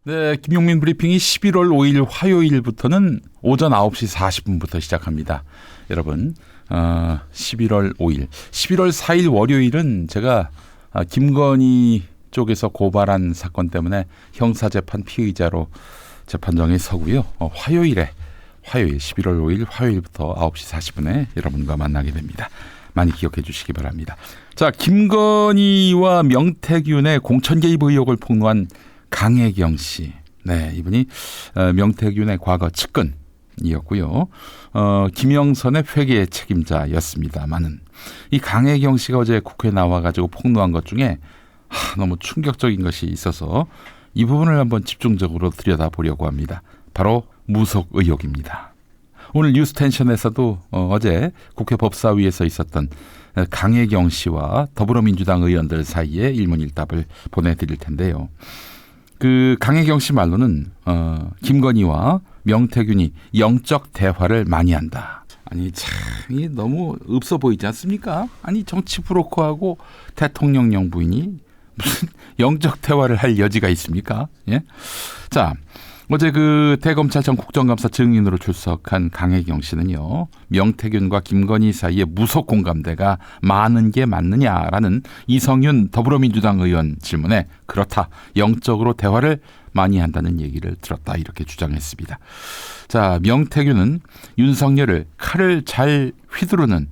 네, 김용민 브리핑이 11월 5일 화요일부터는 오전 9시 40분부터 시작합니다. 여러분, 11월 5일, 11월 4일 월요일은 제가 김건희 쪽에서 고발한 사건 때문에 형사재판 피의자로 재판정에 서고요. 화요일 11월 5일 화요일부터 9시 40분에 여러분과 만나게 됩니다. 많이 기억해 주시기 바랍니다. 자, 김건희와 명태균의 공천 개입 의혹을 폭로한 강혜경 씨. 네, 이분이 명태균의 과거 측근이었고요. 김영선의 회계 책임자였습니다만은 이 강혜경 씨가 어제 국회에 나와가지고 폭로한 것 중에 너무 충격적인 것이 있어서 이 부분을 한번 집중적으로 들여다보려고 합니다. 바로 무속 의혹입니다. 오늘 뉴스텐션에서도 어제 국회 법사위에서 있었던 강혜경 씨와 더불어민주당 의원들 사이에 일문일답을 보내드릴 텐데요. 그 강혜경 씨 말로는 김건희와 명태균이 영적 대화를 많이 한다. 아니 참 너무 없어 보이지 않습니까? 아니 정치 브로커하고 대통령령 부인이 무슨 영적 대화를 할 여지가 있습니까? 예? 자, 어제 그 대검찰청 국정감사 증인으로 출석한 강혜경 씨는요, 명태균과 김건희 사이에 무속 공감대가 많은 게 맞느냐라는 이성윤 더불어민주당 의원 질문에 그렇다, 영적으로 대화를 많이 한다는 얘기를 들었다, 이렇게 주장했습니다. 자, 명태균은 윤석열을 칼을 잘 휘두르는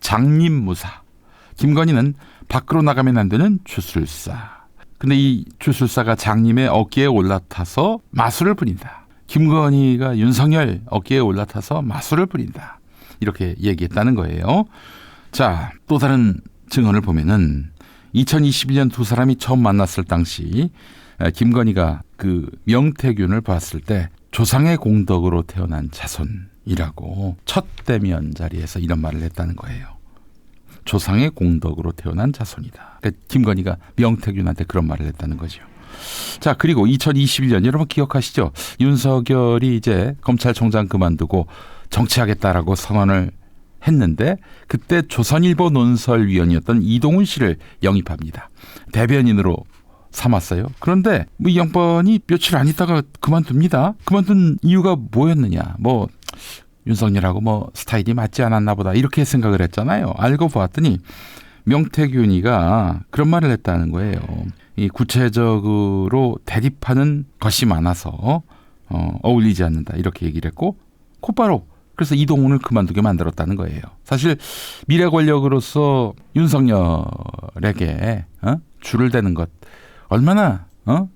장님무사, 김건희는 밖으로 나가면 안 되는 주술사. 근데 이 주술사가 장님의 어깨에 올라타서 마술을 부린다. 김건희가 윤석열 어깨에 올라타서 마술을 부린다. 이렇게 얘기했다는 거예요. 자, 또 다른 증언을 보면은 2021년 두 사람이 처음 만났을 당시 김건희가 그 명태균을 봤을 때 조상의 공덕으로 태어난 자손이라고 첫 대면 자리에서 이런 말을 했다는 거예요. 조상의 공덕으로 태어난 자손이다. 그러니까 김건희가 명태균한테 그런 말을 했다는 거죠. 자, 그리고 2021년 여러분 기억하시죠? 윤석열이 이제 검찰총장 그만두고 정치하겠다라고 선언을 했는데 그때 조선일보 논설위원이었던 이동훈 씨를 영입합니다. 대변인으로 삼았어요. 그런데 이 양반이 며칠 안 있다가 그만둡니다. 그만둔 이유가 뭐였느냐? 윤석열하고 스타일이 맞지 않았나 보다 이렇게 생각을 했잖아요. 알고 보았더니 명태균이가 그런 말을 했다는 거예요. 이 구체적으로 대립하는 것이 많아서 어울리지 않는다 이렇게 얘기를 했고 곧바로 그래서 이동훈을 그만두게 만들었다는 거예요. 사실 미래 권력으로서 윤석열에게 줄을 대는 것 얼마나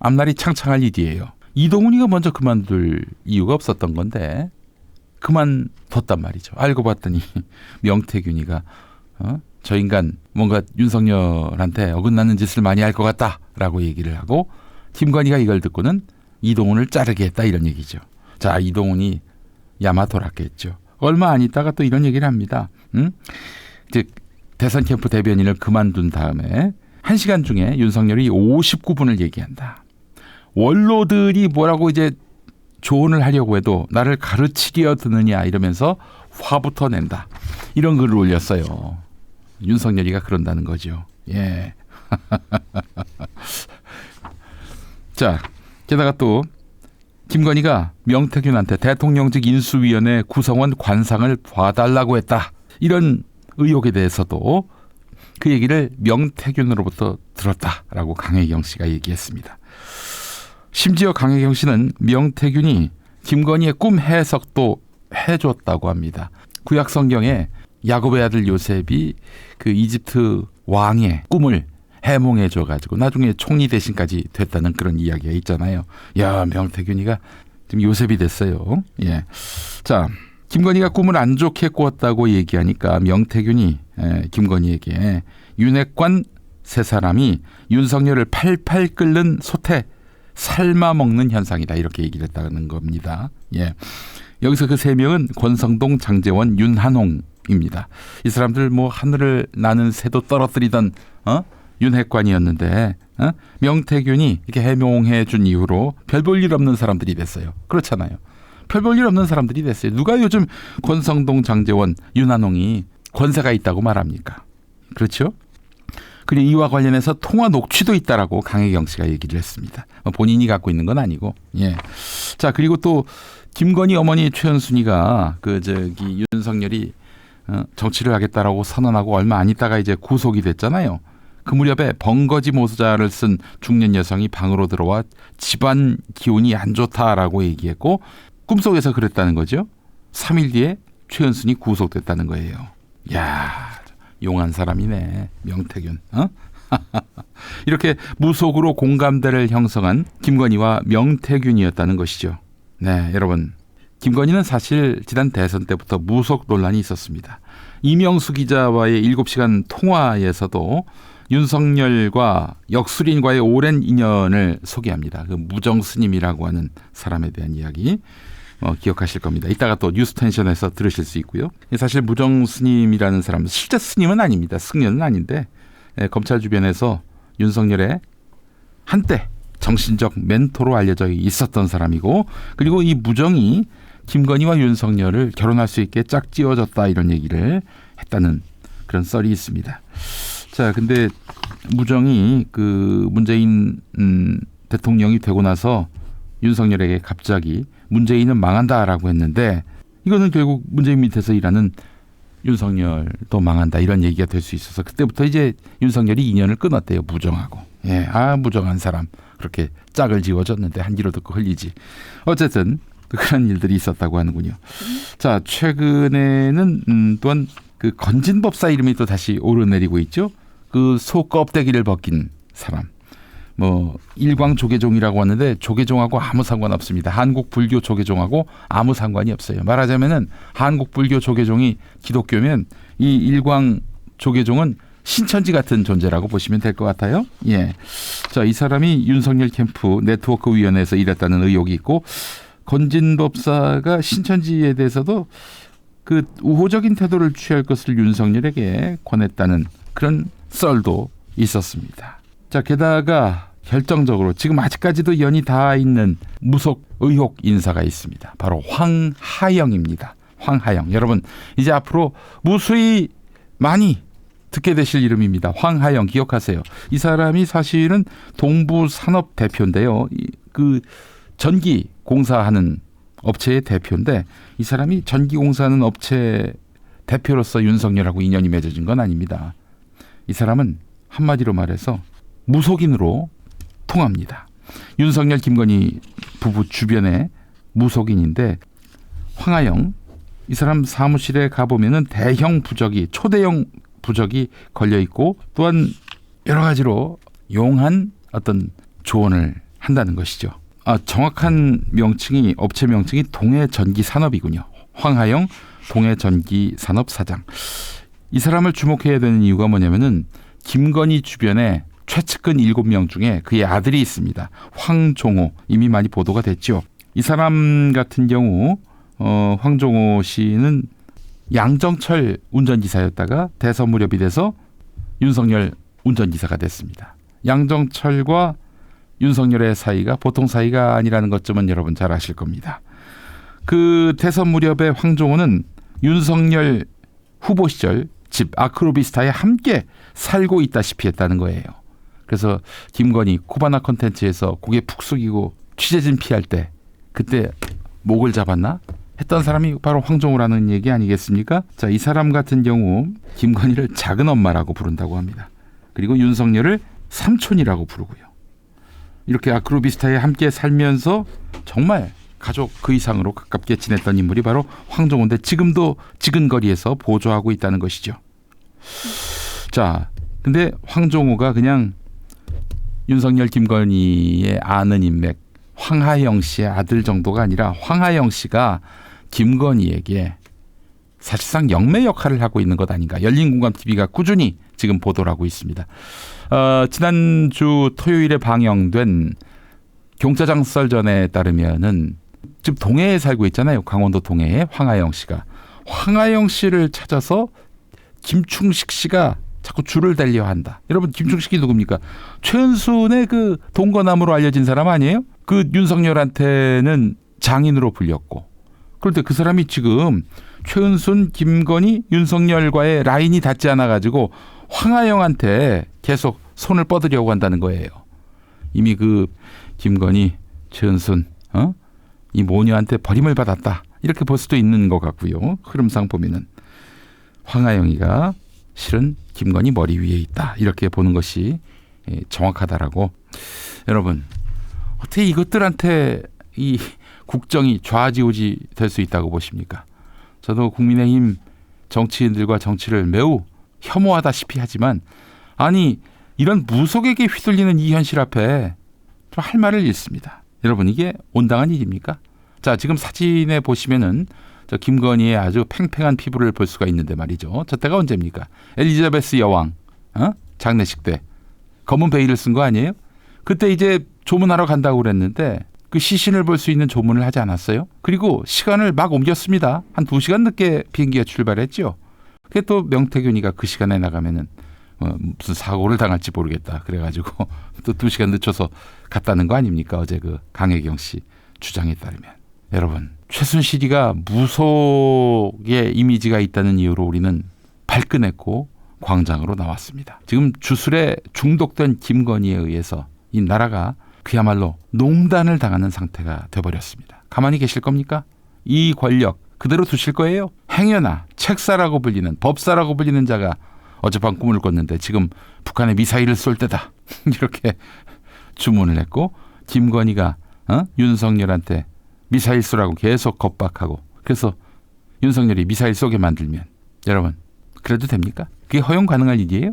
앞날이 창창할 일이에요. 이동훈이가 먼저 그만둘 이유가 없었던 건데 그만뒀단 말이죠. 알고 봤더니 명태균이가 저 인간 뭔가 윤석열한테 어긋나는 짓을 많이 할 것 같다라고 얘기를 하고 김건희가 이걸 듣고는 이동훈을 자르게 했다 이런 얘기죠. 자, 이동훈이 야마 돌았겠죠. 얼마 안 있다가 또 이런 얘기를 합니다. 즉 대선 캠프 대변인을 그만둔 다음에 1시간 중에 윤석열이 59분을 얘기한다. 원로들이 뭐라고 이제 조언을 하려고 해도 나를 가르치려 드느냐 이러면서 화부터 낸다. 이런 글을 올렸어요. 윤석열이가 그런다는 거죠. 예. 자, 게다가 또 김건희가 명태균한테 대통령직 인수위원회 구성원 관상을 봐달라고 했다. 이런 의혹에 대해서도 그 얘기를 명태균으로부터 들었다라고 강혜경 씨가 얘기했습니다. 심지어 강혜경 씨는 명태균이 김건희의 꿈 해석도 해줬다고 합니다. 구약 성경에 야곱의 아들 요셉이 그 이집트 왕의 꿈을 해몽해줘가지고 나중에 총리 대신까지 됐다는 그런 이야기가 있잖아요. 야, 명태균이가 지금 요셉이 됐어요. 예. 자, 김건희가 꿈을 안 좋게 꾸었다고 얘기하니까 명태균이 김건희에게 윤핵관 세 사람이 윤석열을 팔팔 끓는 솥에 삶아 먹는 현상이다 이렇게 얘기를 했다는 겁니다. 예. 여기서 그 세 명은 권성동, 장제원, 윤한홍입니다. 이 사람들 하늘을 나는 새도 떨어뜨리던 윤핵관이었는데 명태균이 이렇게 해명해 준 이후로 별 볼 일 없는 사람들이 됐어요. 그렇잖아요. 별 볼 일 없는 사람들이 됐어요. 누가 요즘 권성동, 장제원, 윤한홍이 권세가 있다고 말합니까? 그렇죠? 그리고 이와 관련해서 통화 녹취도 있다라고 강혜경 씨가 얘기를 했습니다. 본인이 갖고 있는 건 아니고. 예. 자, 그리고 또 김건희 어머니 최은순이가 윤석열이 정치를 하겠다라고 선언하고 얼마 안 있다가 이제 구속이 됐잖아요. 그 무렵에 번거지 모자를 쓴 중년 여성이 방으로 들어와 집안 기운이 안 좋다라고 얘기했고 꿈속에서 그랬다는 거죠. 3일 뒤에 최은순이 구속됐다는 거예요. 야, 용한 사람이네. 명태균. 이렇게 무속으로 공감대를 형성한 김건희와 명태균이었다는 것이죠. 네, 여러분. 김건희는 사실 지난 대선 때부터 무속 논란이 있었습니다. 이명수 기자와의 7시간 통화에서도 윤석열과 역술인과의 오랜 인연을 소개합니다. 그 무정스님이라고 하는 사람에 대한 이야기 기억하실 겁니다. 이따가 또 뉴스텐션에서 들으실 수 있고요. 사실 무정스님이라는 사람은 실제 스님은 아닙니다. 승려는 아닌데 검찰 주변에서 윤석열의 한때 정신적 멘토로 알려져 있었던 사람이고, 그리고 이 무정이 김건희와 윤석열을 결혼할 수 있게 짝지어졌다 이런 얘기를 했다는 그런 썰이 있습니다. 자, 근데 무정이 그 문재인 대통령이 되고 나서 윤석열에게 갑자기 문재인은 망한다라고 했는데, 이거는 결국 문재인 밑에서 일하는 윤석열도 망한다 이런 얘기가 될 수 있어서 그때부터 이제 윤석열이 인연을 끊었대요. 무정하고. 예, 무정한 사람 그렇게 짝을 지어줬는데 한 귀로 듣고 흘리지. 어쨌든 그런 일들이 있었다고 하는군요. 자, 최근에는 또한 그 건진법사 이름이 또 다시 오르내리고 있죠. 그 소 껍데기를 벗긴 사람. 일광 조계종이라고 하는데 조계종하고 아무 상관없습니다. 한국 불교 조계종하고 아무 상관이 없어요. 말하자면은 한국 불교 조계종이 기독교면 이 일광 조계종은 신천지 같은 존재라고 보시면 될 것 같아요. 예. 자, 이 사람이 윤석열 캠프 네트워크 위원회에서 일했다는 의혹이 있고, 건진법사가 신천지에 대해서도 그 우호적인 태도를 취할 것을 윤석열에게 권했다는 그런 썰도 있었습니다. 자, 게다가 결정적으로 지금 아직까지도 연이 닿아 있는 무속 의혹 인사가 있습니다. 바로 황하영입니다. 황하영. 여러분, 이제 앞으로 무수히 많이 듣게 되실 이름입니다. 황하영 기억하세요. 이 사람이 사실은 동부산업 대표인데요. 그 전기 공사하는 업체의 대표인데, 이 사람이 전기 공사하는 업체 대표로서 윤석열하고 인연이 맺어진 건 아닙니다. 이 사람은 한마디로 말해서 무속인으로 통합니다. 윤석열 김건희 부부 주변의 무속인인데, 황하영 이 사람 사무실에 가보면은 대형 부적이, 초대형 부적이 걸려 있고, 또한 여러 가지로 용한 어떤 조언을 한다는 것이죠. 정확한 명칭이, 업체 명칭이 동해전기산업이군요. 황하영 동해전기산업사장. 이 사람을 주목해야 되는 이유가 뭐냐면은 김건희 주변에 최측근 7명 중에 그의 아들이 있습니다. 황종호, 이미 많이 보도가 됐죠. 이 사람 같은 경우 황종호 씨는 양정철 운전기사였다가 대선 무렵이 돼서 윤석열 운전기사가 됐습니다. 양정철과 윤석열의 사이가 보통 사이가 아니라는 것쯤은 여러분 잘 아실 겁니다. 그 대선 무렵에 황종호는 윤석열 후보 시절 집 아크로비스타에 함께 살고 있다시피 했다는 거예요. 그래서 김건희 코바나 콘텐츠에서 고개 푹 숙이고 취재진 피할 때 그때 목을 잡았나 했던 사람이 바로 황종호라는 얘기 아니겠습니까? 자, 이 사람 같은 경우 김건희를 작은 엄마라고 부른다고 합니다. 그리고 윤석열을 삼촌이라고 부르고요. 이렇게 아크로비스타에 함께 살면서 정말 가족 그 이상으로 가깝게 지냈던 인물이 바로 황종호인데, 지금도 지근거리에서 보조하고 있다는 것이죠. 자, 근데 황종호가 그냥 윤석열 김건희의 아는 인맥 황하영 씨의 아들 정도가 아니라 황하영 씨가 김건희에게 사실상 영매 역할을 하고 있는 것 아닌가. 열린공감TV가 꾸준히 지금 보도를 하고 있습니다. 지난주 토요일에 방영된 경짜장 썰전에 따르면은 지금 동해에 살고 있잖아요. 강원도 동해에 황하영 씨가. 황하영 씨를 찾아서 김충식 씨가 자꾸 줄을 달려 한다. 여러분, 김충식이 누굽니까? 최은순의 그 동거남으로 알려진 사람 아니에요? 그 윤석열한테는 장인으로 불렸고. 그런데 그 사람이 지금 최은순, 김건희, 윤석열과의 라인이 닿지 않아가지고 황하영한테 계속 손을 뻗으려고 한다는 거예요. 이미 그 김건희, 최은순 이 모녀한테 버림을 받았다. 이렇게 볼 수도 있는 것 같고요. 흐름상 보면은 황하영이가 실은 김건희 머리 위에 있다. 이렇게 보는 것이 정확하다라고. 여러분, 어떻게 이것들한테 이 국정이 좌지우지 될 수 있다고 보십니까? 저도 국민의힘 정치인들과 정치를 매우 혐오하다시피 하지만 아니 이런 무속에게 휘둘리는 이 현실 앞에 좀 할 말을 잃습니다. 여러분, 이게 온당한 일입니까? 자, 지금 사진에 보시면은 저 김건희의 아주 팽팽한 피부를 볼 수가 있는데 말이죠. 저 때가 언제입니까? 엘리자베스 여왕 장례식 때 검은 베일을 쓴 거 아니에요? 그때 이제 조문하러 간다고 그랬는데 그 시신을 볼 수 있는 조문을 하지 않았어요? 그리고 시간을 막 옮겼습니다. 한 2시간 늦게 비행기가 출발했죠. 그게 또 명태균이가 그 시간에 나가면은 무슨 사고를 당할지 모르겠다. 그래가지고 또 2시간 늦춰서 갔다는 거 아닙니까? 어제 그 강혜경 씨 주장에 따르면. 여러분, 최순실이가 무속의 이미지가 있다는 이유로 우리는 발끈했고 광장으로 나왔습니다. 지금 주술에 중독된 김건희에 의해서 이 나라가 그야말로 농단을 당하는 상태가 돼버렸습니다. 가만히 계실 겁니까? 이 권력 그대로 두실 거예요? 행여나 책사라고 불리는, 법사라고 불리는 자가 어젯밤 꿈을 꿨는데 지금 북한에 미사일을 쏠 때다. 이렇게 주문을 했고, 김건희가 윤석열한테 미사일 쏘라고 계속 겁박하고, 그래서 윤석열이 미사일 쏘게 만들면 여러분, 그래도 됩니까? 그게 허용 가능할 일이에요?